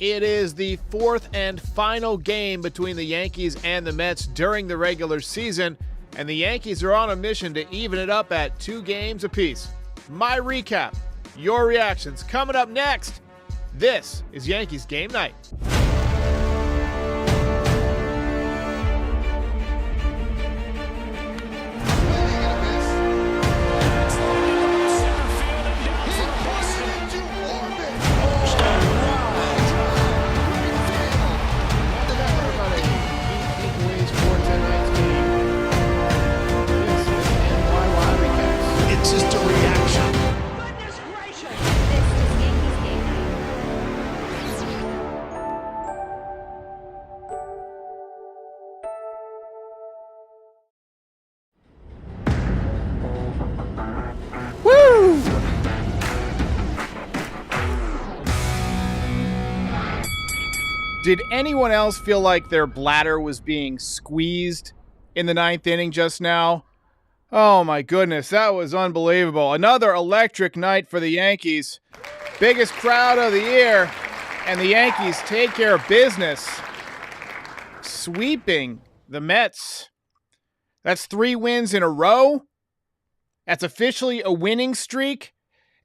It is the fourth and final game between the Yankees and the Mets during the regular season, and the Yankees are on a mission to even it up at 2 games apiece. My recap, your reactions, coming up next. This is Yankees Game Night. It's just a reaction. Goodness gracious! This is Yankees Game Night. Woo! Did anyone else feel like their bladder was being squeezed in the 9th inning just now? Oh my goodness, that was unbelievable. Another electric night for the Yankees. Biggest crowd of the year, and the Yankees take care of business, sweeping the Mets. That's 3 wins in a row. That's officially a winning streak.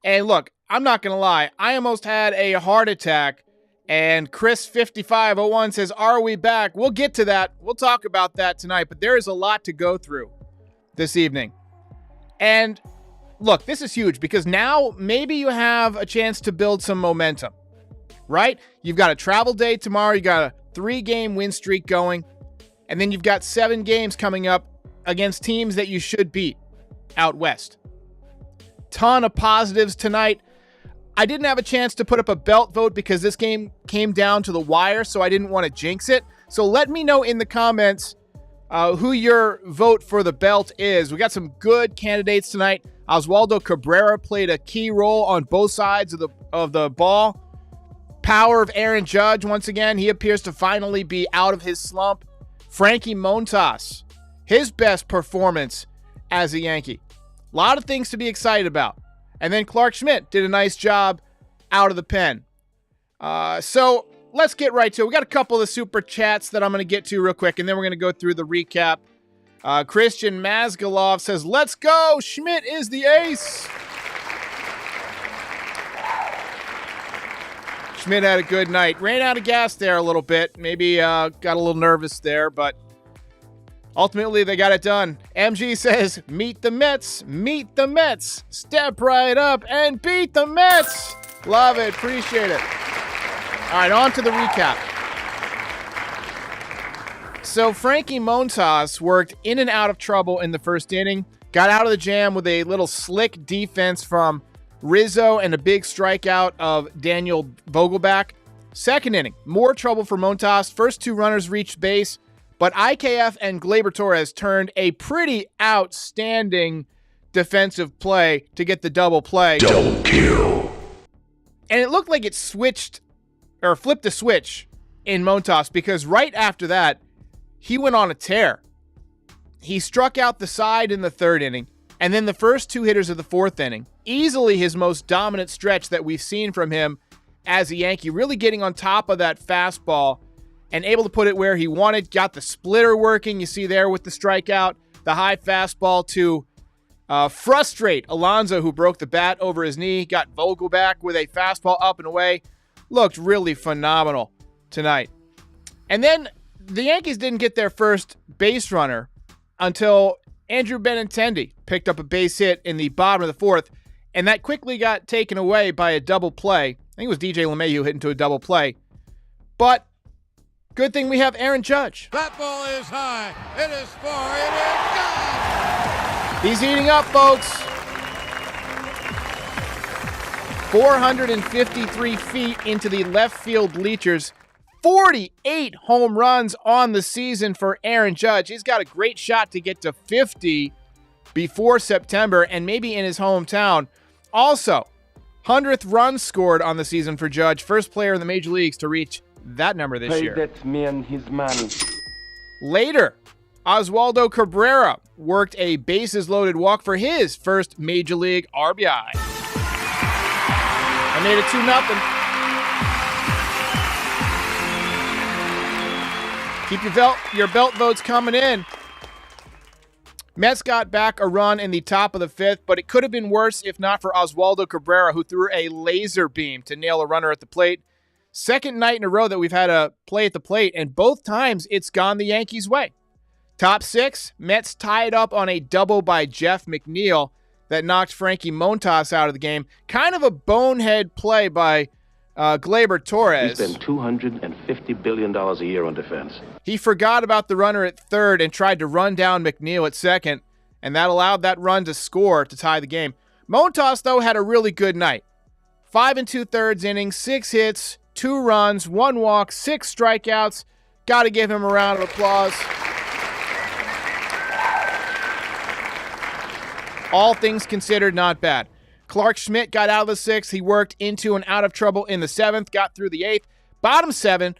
And look, I'm not going to lie, I almost had a heart attack. And Chris5501 says, are we back? We'll get to that. We'll talk about that tonight, but there is a lot to go through this evening. And look, this is huge because now maybe you have a chance to build some momentum, right? You've got a travel day tomorrow. You got a 3-game win streak going. And then you've got 7 games coming up against teams that you should beat out west. Ton of positives tonight. I didn't have a chance to put up a belt vote because this game came down to the wire, so I didn't want to jinx it. So let me know in the comments who your vote for the belt is. We got some good candidates tonight. Oswaldo Cabrera played a key role on both sides of the ball. Power of Aaron Judge, once again, he appears to finally be out of his slump. Frankie Montas, his best performance as a Yankee. A lot of things to be excited about. And then Clark Schmidt did a nice job out of the pen. So let's get right to it. We got a couple of super chats that I'm going to get to real quick, and then we're going to go through the recap. Christian Mazgalov says, let's go. Schmidt is the ace. Schmidt had a good night. Ran out of gas there a little bit. Maybe got a little nervous there, but ultimately they got it done. MG says, meet the Mets. Meet the Mets. Step right up and beat the Mets. Love it. Appreciate it. All right, on to the recap. So Frankie Montas worked in and out of trouble in the first inning, got out of the jam with a little slick defense from Rizzo and a big strikeout of Daniel Vogelback. Second inning, more trouble for Montas. First 2 runners reached base, but IKF and Gleyber Torres turned a pretty outstanding defensive play to get the double play. Double kill. And it looked like it switched or flipped the switch in Montas because right after that, he went on a tear. He struck out the side in the 3rd inning, and then the first 2 hitters of the 4th inning, easily his most dominant stretch that we've seen from him as a Yankee, really getting on top of that fastball and able to put it where he wanted, got the splitter working, you see there with the strikeout, the high fastball to frustrate Alonso, who broke the bat over his knee, got Vogelback with a fastball up and away. Looked really phenomenal tonight. And then the Yankees didn't get their first base runner until Andrew Benintendi picked up a base hit in the bottom of the 4th, and that quickly got taken away by a double play. I think it was DJ LeMahieu hit into a double play. But good thing we have Aaron Judge. That ball is high. It is far. It is gone. He's eating up, folks. 453 feet into the left field bleachers. 48 home runs on the season for Aaron Judge. He's got a great shot to get to 50 before September and maybe in his hometown. Also, 100th run scored on the season for Judge. First player in the major leagues to reach that number this year. That man his money. Later, Oswaldo Cabrera worked a bases-loaded walk for his first major league RBI. I made it 2-0. Keep your belt votes coming in. Mets got back a run in the top of the fifth, but it could have been worse if not for Oswaldo Cabrera, who threw a laser beam to nail a runner at the plate. Second night in a row that we've had a play at the plate, and both times it's gone the Yankees' way. Top six, Mets tied up on a double by Jeff McNeil that knocked Frankie Montas out of the game. Kind of a bonehead play by Gleyber Torres. We spend $250 billion a year on defense. He forgot about the runner at third and tried to run down McNeil at second, and that allowed that run to score to tie the game. Montas, though, had a really good night. 5 2/3 innings, 6 hits, 2 runs, 1 walk, 6 strikeouts. Got to give him a round of applause. All things considered, not bad. Clark Schmidt got out of the 6th. He worked into and out of trouble in the 7th, got through the 8th. Bottom 7,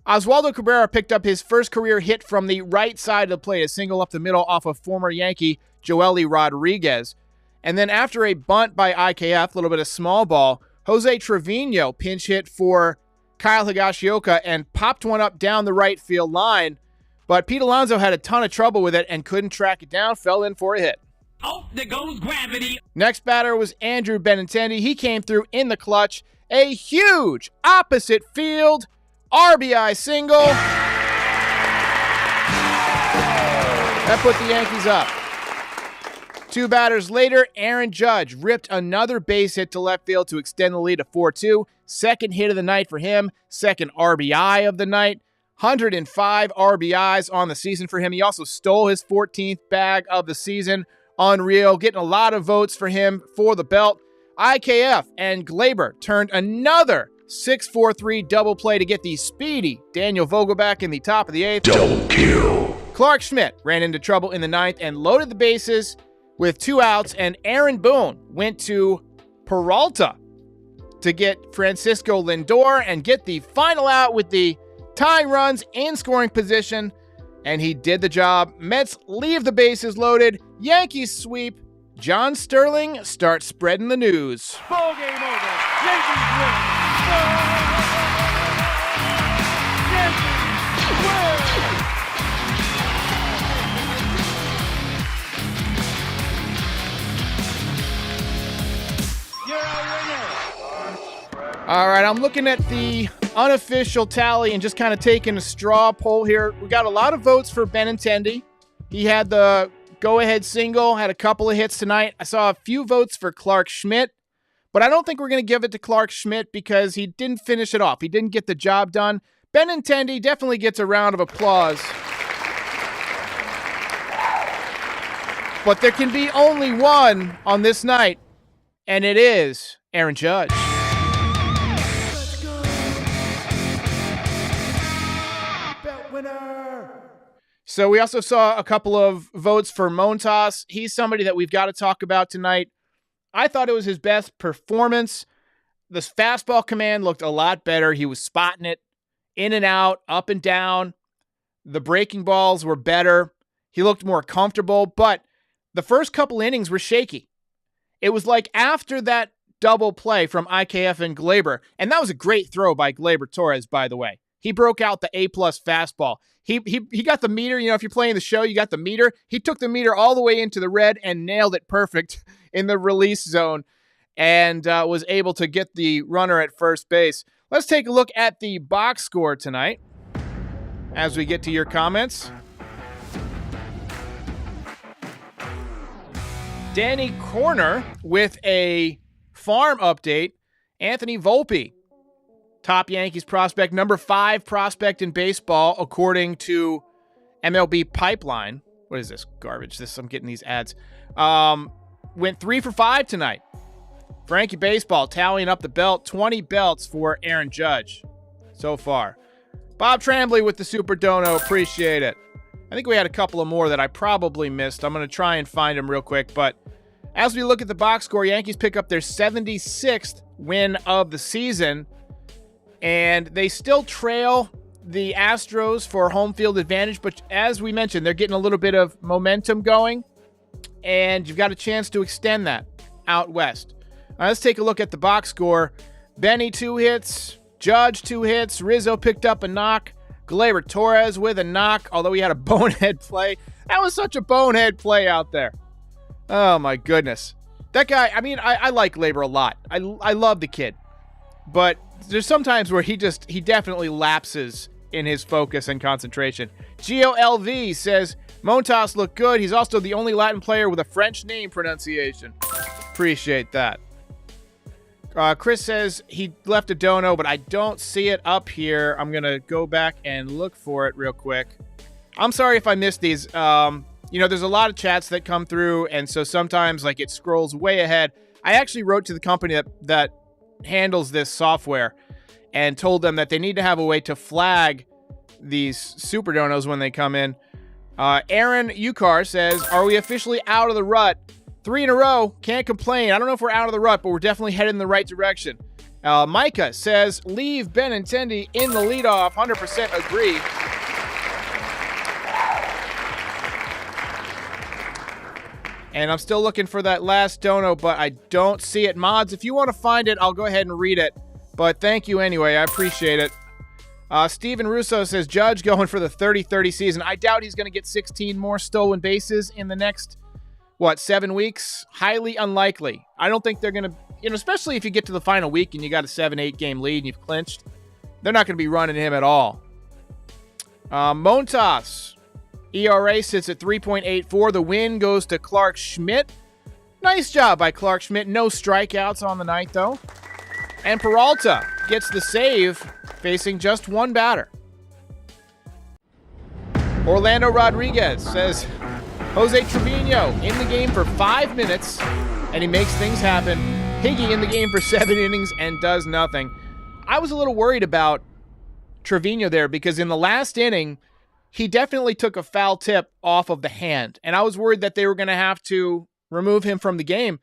Oswaldo Cabrera picked up his first career hit from the right side of the plate, a single up the middle off of former Yankee Joely Rodriguez. And then after a bunt by IKF, a little bit of small ball, Jose Trevino pinch hit for Kyle Higashioka and popped one up down the right field line. But Pete Alonso had a ton of trouble with it and couldn't track it down, fell in for a hit. Oh, there goes gravity. Next batter was Andrew Benintendi. He came through in the clutch. A huge opposite field RBI single. That put the Yankees up. 2 batters later, Aaron Judge ripped another base hit to left field to extend the lead to 4-2. Second hit of the night for him. Second RBI of the night. 105 RBIs on the season for him. He also stole his 14th bag of the season. Unreal, getting a lot of votes for him for the belt. IKF and Gleyber turned another 6-4-3 double play to get the speedy Daniel Vogelback in the top of the 8th. Double kill. Clark Schmidt ran into trouble in the 9th and loaded the bases with 2 outs, and Aaron Boone went to Peralta to get Francisco Lindor and get the final out with the tying runs in scoring position. And he did the job. Mets leave the bases loaded. Yankees sweep. John Sterling starts spreading the news. Ball game over. Yankees win. Yankees win. You're a winner. All right, I'm looking at the unofficial tally and just kind of taking a straw poll here. We got a lot of votes for Benintendi. He had the go-ahead single, had a couple of hits tonight. I saw a few votes for Clark Schmidt, but I don't think we're going to give it to Clark Schmidt because he didn't finish it off. He didn't get the job done. Benintendi definitely gets a round of applause. But there can be only one on this night, and it is Aaron Judge. So we also saw a couple of votes for Montas. He's somebody that we've got to talk about tonight. I thought it was his best performance. This fastball command looked a lot better. He was spotting it in and out, up and down. The breaking balls were better. He looked more comfortable, but the first couple innings were shaky. It was like after that double play from IKF and Gleyber, and that was a great throw by Gleyber Torres, by the way. He broke out the A-plus fastball. He got the meter. You know, if you're playing the show, you got the meter. He took the meter all the way into the red and nailed it perfect in the release zone and was able to get the runner at first base. Let's take a look at the box score tonight as we get to your comments. Danny Corner with a farm update. Anthony Volpe, top Yankees prospect, number 5 prospect in baseball, according to MLB Pipeline. What is this garbage? I'm getting these ads. Went 3 for 5 tonight. Frankie Baseball tallying up the belt. 20 belts for Aaron Judge so far. Bob Tremblay with the Super Dono. Appreciate it. I think we had a couple of more that I probably missed. I'm going to try and find them real quick. But as we look at the box score, Yankees pick up their 76th win of the season. And they still trail the Astros for home field advantage. But as we mentioned, they're getting a little bit of momentum going. And you've got a chance to extend that out west. Let's take a look at the box score. Benny, 2 hits. Judge, 2 hits. Rizzo picked up a knock. Gleyber Torres with a knock, although he had a bonehead play. That was such a bonehead play out there. Oh, my goodness. That guy, I mean, I like Gleyber a lot. I love the kid. But there's sometimes where he definitely lapses in his focus and concentration. GOLV says, Montas looked good. He's also the only Latin player with a French name pronunciation. Appreciate that. Chris says he left a dono, but I don't see it up here. I'm going to go back and look for it real quick. I'm sorry if I missed these. There's a lot of chats that come through, and so sometimes it scrolls way ahead. I actually wrote to the company that handles this software and told them that they need to have a way to flag these super donos when they come in. Aaron Ukar says, are we officially out of the rut? 3 in a row. Can't complain. I don't know if we're out of the rut, but we're definitely headed in the right direction. Micah says, leave Benintendi in the leadoff. 100% agree. And I'm still looking for that last dono, but I don't see it. Mods, if you want to find it, I'll go ahead and read it. But thank you anyway. I appreciate it. Steven Russo says, Judge going for the 30-30 season. I doubt he's going to get 16 more stolen bases in the next, 7 weeks? Highly unlikely. I don't think they're going to, especially if you get to the final week and you got a 7-8 game lead and you've clinched, they're not going to be running him at all. Montas. ERA sits at 3.84. The win goes to Clark Schmidt. Nice job by Clark Schmidt. No strikeouts on the night, though. And Peralta gets the save, facing just one batter. Orlando Rodriguez says, Jose Trevino in the game for 5 minutes, and he makes things happen. Higgy in the game for 7 innings and does nothing. I was a little worried about Trevino there because in the last inning, he definitely took a foul tip off of the hand. And I was worried that they were going to have to remove him from the game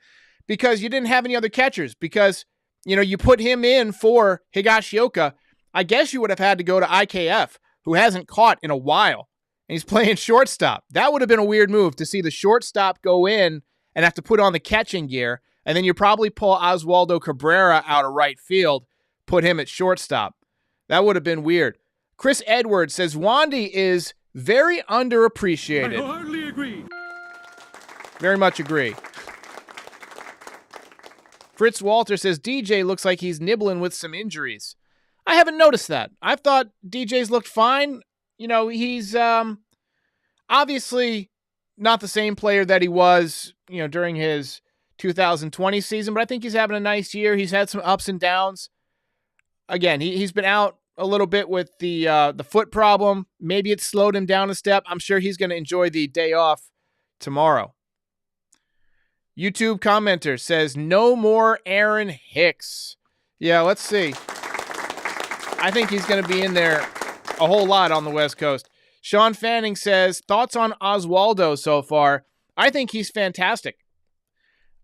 because you didn't have any other catchers. Because, you put him in for Higashioka. I guess you would have had to go to IKF, who hasn't caught in a while. And he's playing shortstop. That would have been a weird move to see the shortstop go in and have to put on the catching gear. And then you probably pull Oswaldo Cabrera out of right field, put him at shortstop. That would have been weird. Chris Edwards says, Wandy is very underappreciated. I hardly agree. Very much agree. Fritz Walter says, DJ looks like he's nibbling with some injuries. I haven't noticed that. I've thought DJ's looked fine. He's obviously not the same player that he was, during his 2020 season, but I think he's having a nice year. He's had some ups and downs. Again, he's been out a little bit with the foot problem. Maybe it slowed him down a step. I'm sure he's going to enjoy the day off tomorrow. YouTube commenter says, no more Aaron Hicks. Yeah, let's see. I think he's going to be in there a whole lot on the West Coast. Sean Fanning says, thoughts on Oswaldo so far? I think he's fantastic.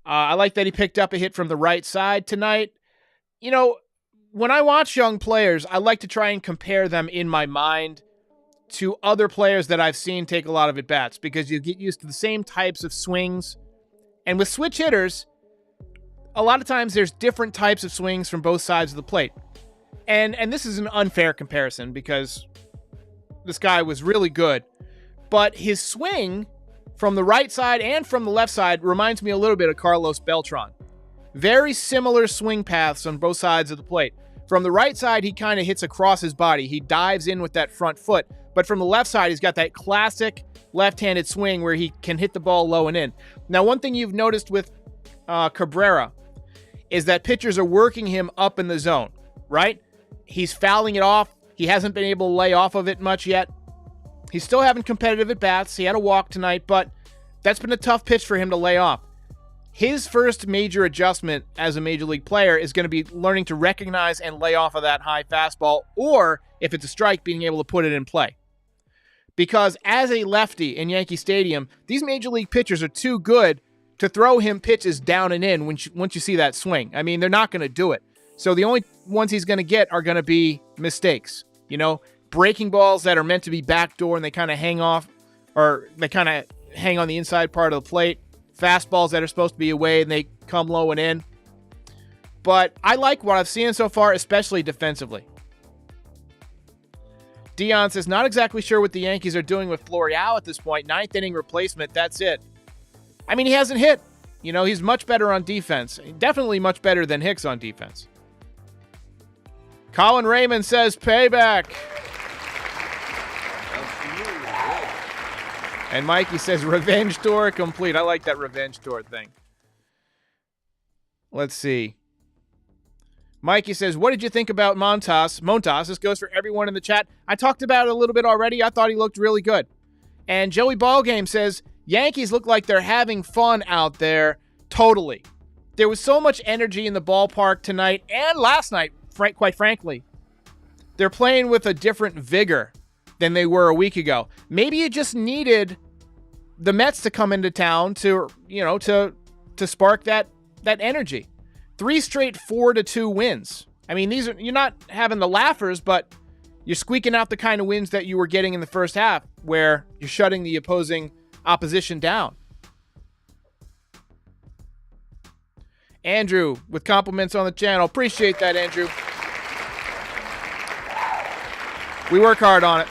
I like that he picked up a hit from the right side tonight. When I watch young players, I like to try and compare them in my mind to other players that I've seen take a lot of at-bats because you get used to the same types of swings. And with switch hitters, a lot of times there's different types of swings from both sides of the plate. And this is an unfair comparison because this guy was really good. But his swing from the right side and from the left side reminds me a little bit of Carlos Beltran. Very similar swing paths on both sides of the plate. From the right side, he kind of hits across his body. He dives in with that front foot. But from the left side, he's got that classic left-handed swing where he can hit the ball low and in. Now, one thing you've noticed with Cabrera is that pitchers are working him up in the zone, right? He's fouling it off. He hasn't been able to lay off of it much yet. He's still having competitive at-bats. He had a walk tonight, but that's been a tough pitch for him to lay off. His first major adjustment as a major league player is going to be learning to recognize and lay off of that high fastball, or if it's a strike, being able to put it in play. Because as a lefty in Yankee Stadium, these major league pitchers are too good to throw him pitches down and in once you see that swing. I mean, they're not going to do it. So the only ones he's going to get are going to be mistakes. Breaking balls that are meant to be backdoor and they kind of hang off, or they kind of hang on the inside part of the plate. Fastballs that are supposed to be away and they come low and in. But I like what I've seen so far, especially defensively. Dion says, not exactly sure what the Yankees are doing with Florial at this point. 9th inning replacement, that's it. I mean, he hasn't hit. You know, he's much better on defense. Definitely much better than Hicks on defense. Colin Raymond says, payback. And Mikey says, revenge tour complete. I like that revenge tour thing. Let's see. Mikey says, what did you think about Montas? Montas, this goes for everyone in the chat. I talked about it a little bit already. I thought he looked really good. And Joey Ballgame says, Yankees look like they're having fun out there. Totally. There was so much energy in the ballpark tonight and last night, quite frankly. They're playing with a different vigor than they were a week ago. Maybe you just needed the Mets to come into town to, to spark that energy. 3 straight 4-2 wins. I mean, you're not having the laughers, but you're squeaking out the kind of wins that you were getting in the first half, where you're shutting the opposition down. Andrew with compliments on the channel. Appreciate that, Andrew. We work hard on it.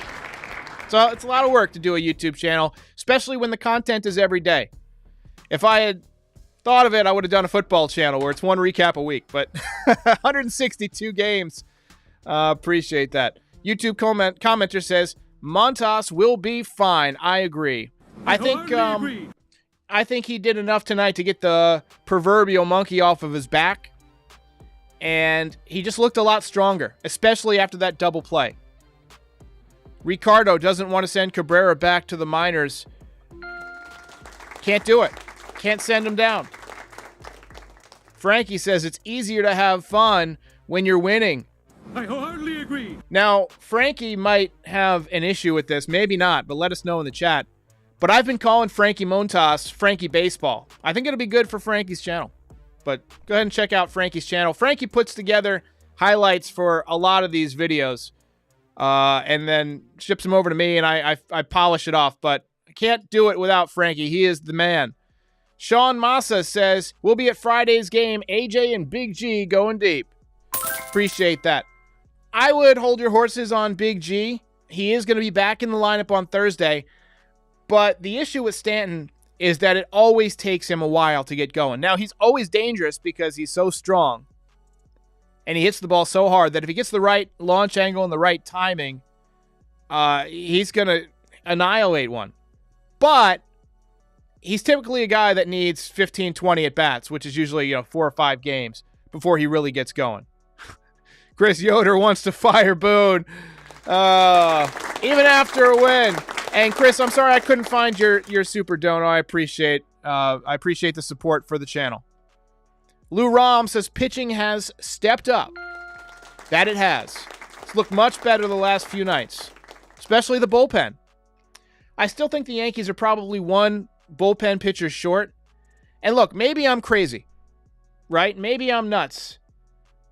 So it's a lot of work to do a YouTube channel, especially when the content is every day. If I had thought of it, I would have done a football channel where it's 1 recap a week, but 162 games. Appreciate that. YouTube commenter says, Montas will be fine. I agree. I think he did enough tonight to get the proverbial monkey off of his back, and he just looked a lot stronger, especially after that double play. Ricardo doesn't want to send Cabrera back to the minors. Can't do it. Can't send him down. Frankie says it's easier to have fun when you're winning. I wholeheartedly agree. Now, Frankie might have an issue with this. Maybe not, but let us know in the chat. But I've been calling Frankie Montas Frankie Baseball. I think it'll be good for Frankie's channel. But go ahead and check out Frankie's channel. Frankie puts together highlights for a lot of these videos. And then ships them over to me, and I polish it off. But I can't do it without Frankie. He is the man. Sean Massa says, we'll be at Friday's game. AJ and Big G going deep. Appreciate that. I would hold your horses on Big G. He is going to be back in the lineup on Thursday. But the issue with Stanton is that it always takes him a while to get going. Now, he's always dangerous because he's so strong. And he hits the ball so hard that if he gets the right launch angle and the right timing, he's going to annihilate one. But he's typically a guy that needs 15, 20 at-bats, which is usually 4 or 5 games before he really gets going. Chris Yoder wants to fire Boone. Even after a win. And Chris, I'm sorry I couldn't find your super dono. I appreciate the support for the channel. Lou Rom says pitching has stepped up. That it has. It's looked much better the last few nights, especially the bullpen. I still think the Yankees are probably 1 bullpen pitcher short. And look, maybe I'm crazy, right? Maybe I'm nuts.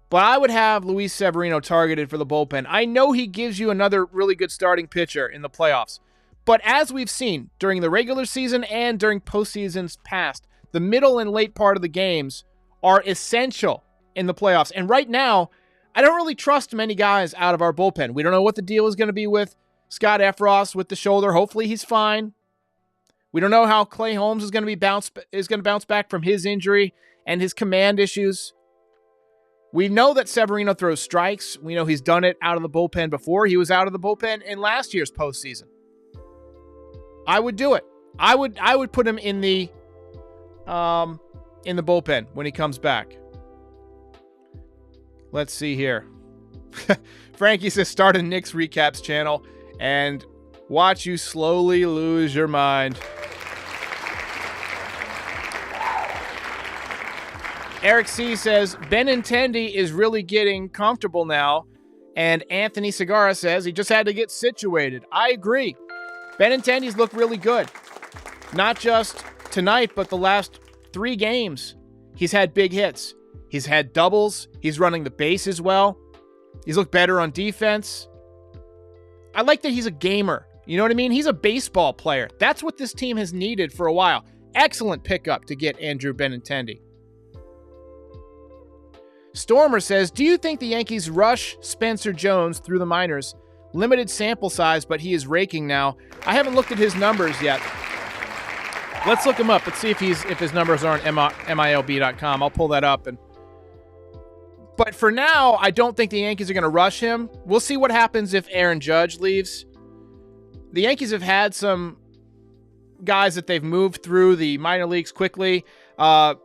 But I would have Luis Severino targeted for the bullpen. I know he gives you another really good starting pitcher in the playoffs. But as we've seen during the regular season and during postseasons past, the middle and late part of the games are essential in the playoffs. And right now, I don't really trust many guys out of our bullpen. We don't know what the deal is going to be with Scott Efros with the shoulder. Hopefully he's fine. We don't know how Clay Holmes is going to bounce back from his injury and his command issues. We know that Severino throws strikes. We know he's done it out of the bullpen before. He was out of the bullpen in last year's postseason. I would do it. I would put him in the bullpen when he comes back. Let's see here. Frankie says start a Knicks Recaps channel and watch you slowly lose your mind. Eric C. says Benintendi is really getting comfortable now. And Anthony Segura says he just had to get situated. I agree. Benintendi's looked really good. Not just tonight, but the last 3 games. He's had big hits. He's had doubles. He's running the bases well. He's looked better on defense. I like that he's a gamer. You know what I mean? He's a baseball player. That's what this team has needed for a while. Excellent pickup to get Andrew Benintendi. Stormer says, do you think the Yankees rush Spencer Jones through the minors Limited sample size, but he is raking now. I haven't looked at his numbers yet. Let's look him up. Let's see if his numbers are on MILB.com. I'll pull that up. But for now, I don't think the Yankees are going to rush him. We'll see what happens if Aaron Judge leaves. The Yankees have had some guys that they've moved through the minor leagues quickly. I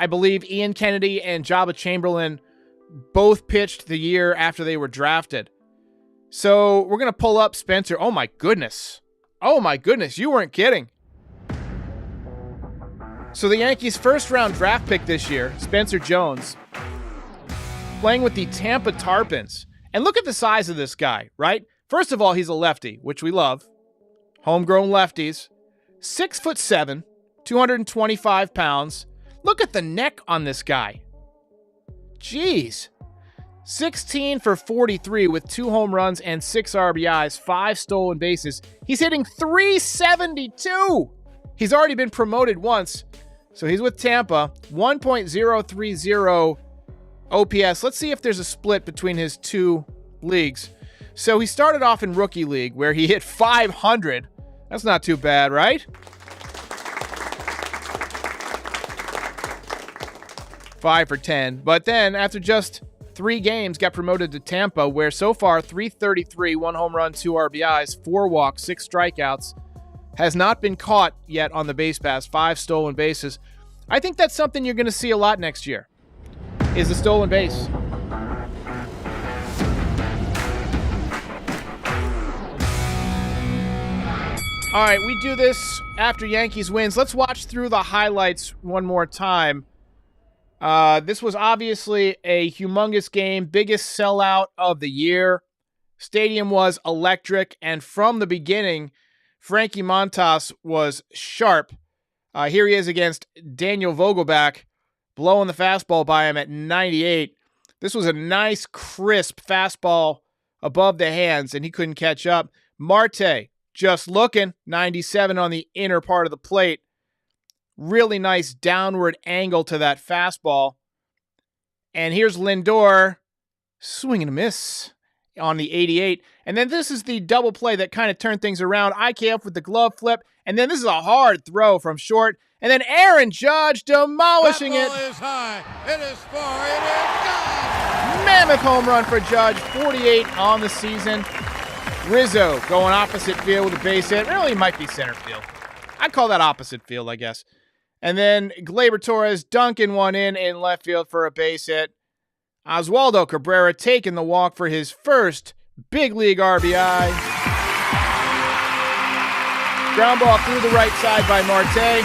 believe Ian Kennedy and Jabba Chamberlain both pitched the year after they were drafted. So we're going to pull up Spencer. Oh my goodness. You weren't kidding. So the Yankees' first-round draft pick this year, Spencer Jones, playing with the Tampa Tarpons. And look at the size of this guy, right? First of all, he's a lefty, which we love. Homegrown lefties. 6'7", 225 pounds. Look at the neck on this guy. Jeez. 16 for 43 with 2 home runs and 6 RBIs, 5 stolen bases. He's hitting .372. He's already been promoted once. So he's with Tampa, 1.030 OPS. Let's see if there's a split between his two leagues. So he started off in Rookie League where he hit .500. That's not too bad, right? 5 for 10. But then after just 3 games, got promoted to Tampa where so far .333, 1 home run, 2 RBIs, 4 walks, 6 strikeouts. Has not been caught yet on the base pass, 5 stolen bases. I think that's something you're going to see a lot next year, is the stolen base. All right, we do this after Yankees wins. Let's watch through the highlights one more time. This was obviously a humongous game, biggest sellout of the year. Stadium was electric, and from the beginning, Frankie Montas was sharp. Here he is against Daniel Vogelbach, blowing the fastball by him at 98. This was a nice, crisp fastball above the hands, and he couldn't catch up. Marte, just looking, 97 on the inner part of the plate. Really nice downward angle to that fastball. And here's Lindor, swing and a miss on the 88. And then this is the double play that kind of turned things around. IKF with the glove flip. And then this is a hard throw from short. And then Aaron Judge demolishing it. That ball is high. It is far. It is gone. Mammoth home run for Judge, 48 on the season. Rizzo going opposite field with a base hit. Really might be center field. I'd call that opposite field, I guess. And then Gleyber Torres dunking one in left field for a base hit. Oswaldo Cabrera taking the walk for his first big league RBI. Ground ball through the right side by Marte.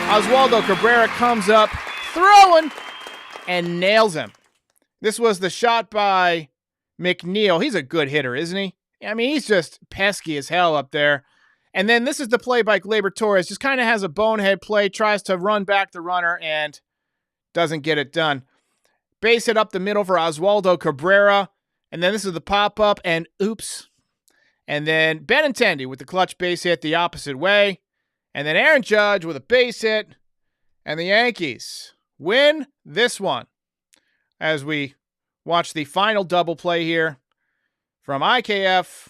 Oswaldo Cabrera comes up, throwing, and nails him. This was the shot by McNeil. He's a good hitter, isn't he? I mean, he's just pesky as hell up there. And then this is the play by Gleyber Torres. Just kind of has a bonehead play, tries to run back the runner, and doesn't get it done. Base hit up the middle for Oswaldo Cabrera. And then this is the pop-up, and oops. And then Benintendi with the clutch base hit the opposite way. And then Aaron Judge with a base hit. And the Yankees win this one. As we watch the final double play here from IKF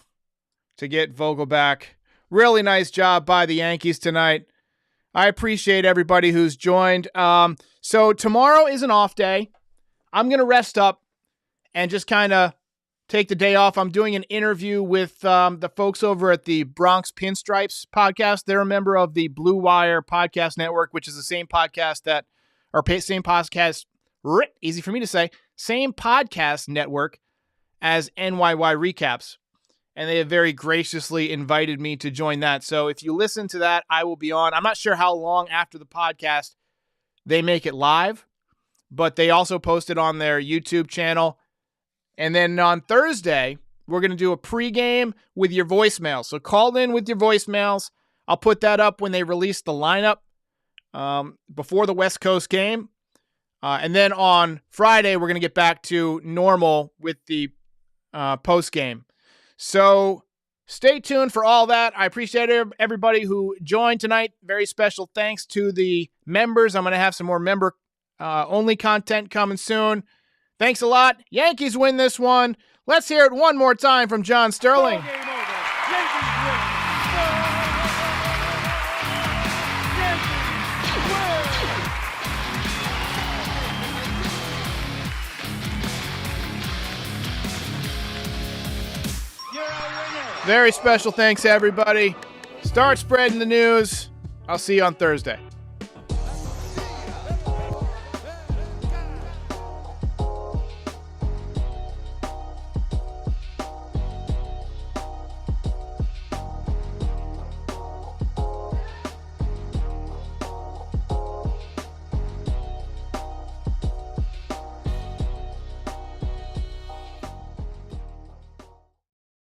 to get Vogelbach. Really nice job by the Yankees tonight. I appreciate everybody who's joined. So tomorrow is an off day. I'm going to rest up and just kind of take the day off. I'm doing an interview with the folks over at the Bronx Pinstripes podcast. They're a member of the Blue Wire podcast network, which is the same podcast easy for me to say, same podcast network as NYY Recaps. And they have very graciously invited me to join that. So if you listen to that, I will be on. I'm not sure how long after the podcast they make it live, but they also post it on their YouTube channel. And then on Thursday, we're going to do a pregame with your voicemails. So call in with your voicemails. I'll put that up when they release the lineup before the West Coast game. And then on Friday, we're going to get back to normal with the postgame. So stay tuned for all that. I appreciate everybody who joined tonight. Very special thanks to the members. I'm going to have some more member-only content coming soon. Thanks a lot. Yankees win this one. Let's hear it one more time from John Sterling. Ball game over. Yankees win. Yankees win. You're a winner. Very special thanks, everybody. Start spreading the news. I'll see you on Thursday.